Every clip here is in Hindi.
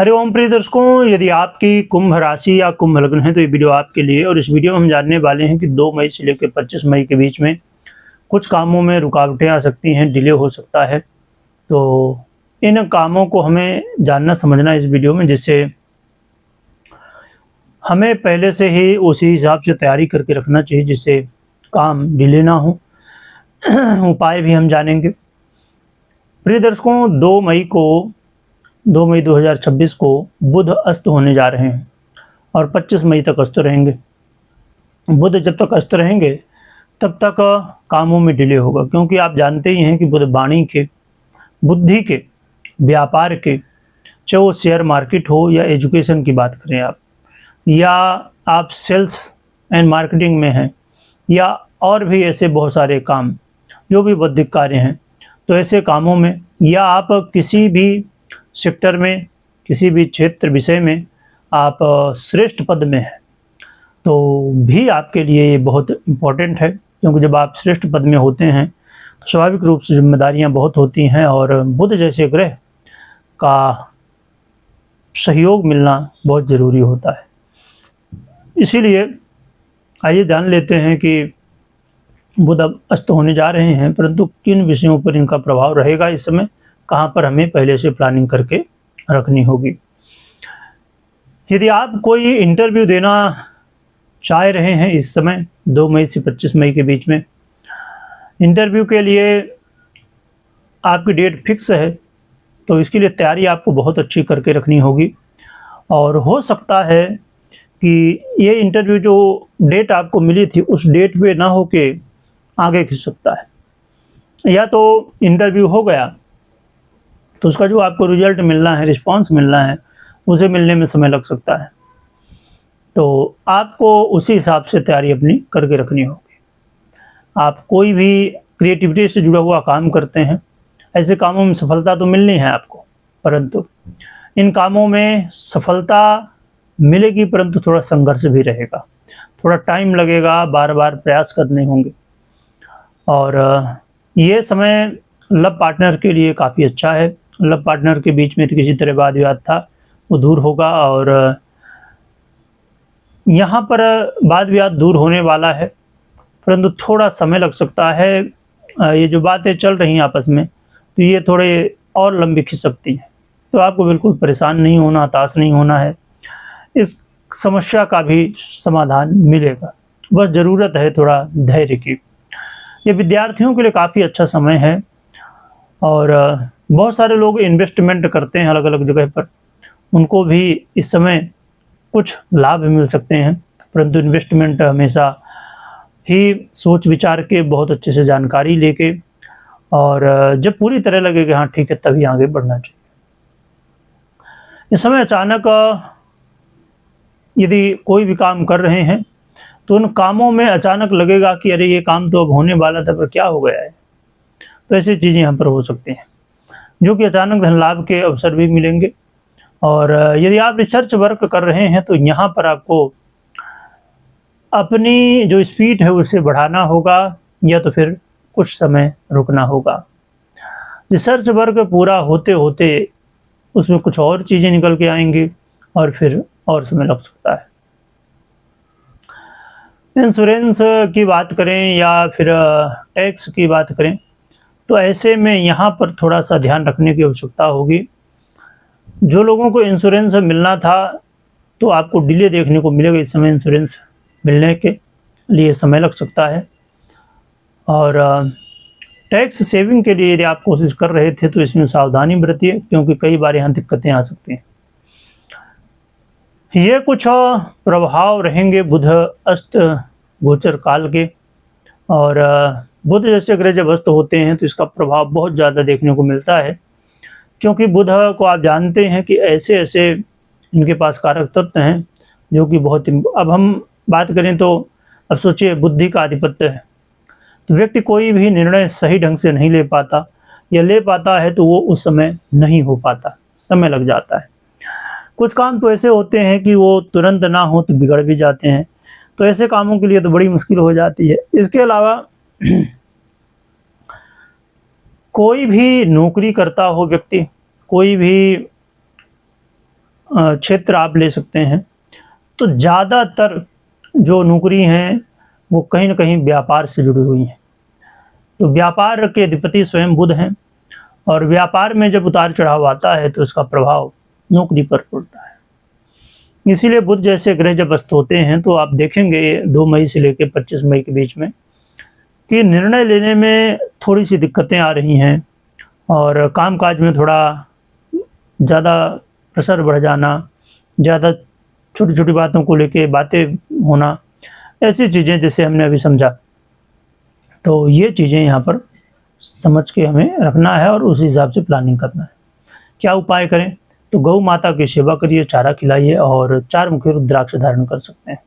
हरिओम प्रिय दर्शकों, यदि आपकी कुंभ राशि या कुंभ लग्न है तो ये वीडियो आपके लिए। और इस वीडियो में हम जानने वाले हैं कि 2 मई से लेकर 25 मई के बीच में कुछ कामों में रुकावटें आ सकती हैं, डिले हो सकता है। तो इन कामों को हमें जानना समझना इस वीडियो में, जिससे हमें पहले से ही उसी हिसाब से तैयारी करके रखना चाहिए जिससे काम डिले ना हो। उपाय भी हम जानेंगे। प्रिय दर्शकों, 2 मई 2026 को बुध अस्त होने जा रहे हैं और 25 मई तक अस्त रहेंगे। बुध जब तक अस्त रहेंगे तब तक कामों में डिले होगा, क्योंकि आप जानते ही हैं कि बुध वाणी के, बुद्धि के, व्यापार के, चाहे वो शेयर मार्केट हो या एजुकेशन की बात करें आप, या आप सेल्स एंड मार्केटिंग में हैं, या और भी ऐसे बहुत सारे काम जो भी बौद्धिक कार्य हैं, तो ऐसे कामों में, या आप किसी भी सेक्टर में, किसी भी क्षेत्र विषय में आप श्रेष्ठ पद में हैं, तो भी आपके लिए ये बहुत इम्पोर्टेंट है। क्योंकि जब आप श्रेष्ठ पद में होते हैं तो स्वाभाविक रूप से जिम्मेदारियां बहुत होती हैं और बुध जैसे ग्रह का सहयोग मिलना बहुत ज़रूरी होता है। इसीलिए आइए जान लेते हैं कि बुध अब अस्त होने जा रहे हैं, परंतु किन विषयों पर इनका प्रभाव रहेगा इस समय, कहाँ पर हमें पहले से प्लानिंग करके रखनी होगी। यदि आप कोई इंटरव्यू देना चाह रहे हैं इस समय 2 मई से 25 मई के बीच में, इंटरव्यू के लिए आपकी डेट फिक्स है, तो इसके लिए तैयारी आपको बहुत अच्छी करके रखनी होगी। और हो सकता है कि ये इंटरव्यू जो डेट आपको मिली थी उस डेट पे ना हो के आगे खिंच सकता है, या तो इंटरव्यू हो गया तो उसका जो आपको रिजल्ट मिलना है, रिस्पांस मिलना है, उसे मिलने में समय लग सकता है। तो आपको उसी हिसाब से तैयारी अपनी करके रखनी होगी। आप कोई भी क्रिएटिविटी से जुड़ा हुआ काम करते हैं, ऐसे कामों में सफलता तो मिलनी है आपको, परंतु इन कामों में सफलता मिलेगी, परंतु थोड़ा संघर्ष भी रहेगा, थोड़ा टाइम लगेगा, बार बार प्रयास करने होंगे। और ये समय लव पार्टनर के लिए काफ़ी अच्छा है। लव पार्टनर के बीच में तो किसी तरह वाद विवाद था, वो दूर होगा, और यहाँ पर वाद विवाद दूर होने वाला है, परंतु थोड़ा समय लग सकता है। ये जो बातें चल रही हैं आपस में, तो ये थोड़े और लंबी खिंच सकती हैं। तो आपको बिल्कुल परेशान नहीं होना, हताश नहीं होना है, इस समस्या का भी समाधान मिलेगा। बस ज़रूरत है थोड़ा धैर्य की। ये विद्यार्थियों के लिए काफ़ी अच्छा समय है, और बहुत सारे लोग इन्वेस्टमेंट करते हैं अलग अलग जगह पर, उनको भी इस समय कुछ लाभ मिल सकते हैं, परंतु इन्वेस्टमेंट हमेशा ही सोच विचार के, बहुत अच्छे से जानकारी लेके, और जब पूरी तरह लगे कि हाँ ठीक है, तभी आगे बढ़ना चाहिए। इस समय अचानक यदि कोई भी काम कर रहे हैं तो उन कामों में अचानक लगेगा कि अरे ये काम तो अब होने वाला था, पर क्या हो गया है। तो ऐसी चीज़ें यहाँ पर हो सकती हैं, जो कि अचानक धन लाभ के अवसर भी मिलेंगे। और यदि आप रिसर्च वर्क कर रहे हैं तो यहाँ पर आपको अपनी जो स्पीड है उसे बढ़ाना होगा, या तो फिर कुछ समय रुकना होगा। रिसर्च वर्क पूरा होते होते उसमें कुछ और चीज़ें निकल के आएंगी और फिर और समय लग सकता है। इंश्योरेंस की बात करें या फिर टैक्स की बात करें, तो ऐसे में यहाँ पर थोड़ा सा ध्यान रखने की आवश्यकता होगी। जो लोगों को इंश्योरेंस मिलना था तो आपको डिले देखने को मिलेगा इस समय। इंश्योरेंस मिलने के लिए समय लग सकता है। और टैक्स सेविंग के लिए यदि आप कोशिश कर रहे थे तो इसमें सावधानी बरतिए, क्योंकि कई बार यहाँ दिक्कतें आ सकती हैं। ये कुछ प्रभाव रहेंगे बुध अस्त गोचर काल के। और बुध जैसे ग्रह जब अस्त होते हैं तो इसका प्रभाव बहुत ज़्यादा देखने को मिलता है, क्योंकि बुध को आप जानते हैं कि ऐसे ऐसे इनके पास कारक तत्व हैं जो कि बहुत, अब हम बात करें तो अब सोचिए बुद्धि का आधिपत्य है, तो व्यक्ति कोई भी निर्णय सही ढंग से नहीं ले पाता, या ले पाता है तो वो उस समय नहीं हो पाता, समय लग जाता है। कुछ काम तो ऐसे होते हैं कि वो तुरंत ना हो तो बिगड़ भी जाते हैं, तो ऐसे कामों के लिए तो बड़ी मुश्किल हो जाती है। इसके अलावा कोई भी नौकरी करता हो व्यक्ति, कोई भी क्षेत्र आप ले सकते हैं तो ज़्यादातर जो नौकरी हैं वो कहीं ना कहीं व्यापार से जुड़ी हुई हैं। तो व्यापार के अधिपति स्वयं बुध हैं और व्यापार में जब उतार चढ़ाव आता है तो इसका प्रभाव नौकरी पर पड़ता है। इसीलिए बुध जैसे ग्रह जब अस्त होते हैं तो आप देखेंगे 2 मई से लेकर 25 मई के बीच में कि निर्णय लेने में थोड़ी सी दिक्कतें आ रही हैं और कामकाज में थोड़ा ज़्यादा प्रेशर बढ़ जाना, ज़्यादा छोटी छोटी बातों को लेके बातें होना, ऐसी चीज़ें जैसे हमने अभी समझा। तो ये चीज़ें यहाँ पर समझ के हमें रखना है और उस हिसाब से प्लानिंग करना है। क्या उपाय करें? तो गौ माता की सेवा करिए, चारा खिलाइए और 4 मुखी रुद्राक्ष धारण कर सकते हैं।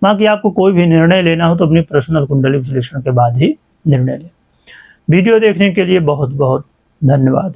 बाकी आपको कोई भी निर्णय लेना हो तो अपनी पर्सनल कुंडली विश्लेषण के बाद ही निर्णय लें। वीडियो देखने के लिए बहुत बहुत धन्यवाद।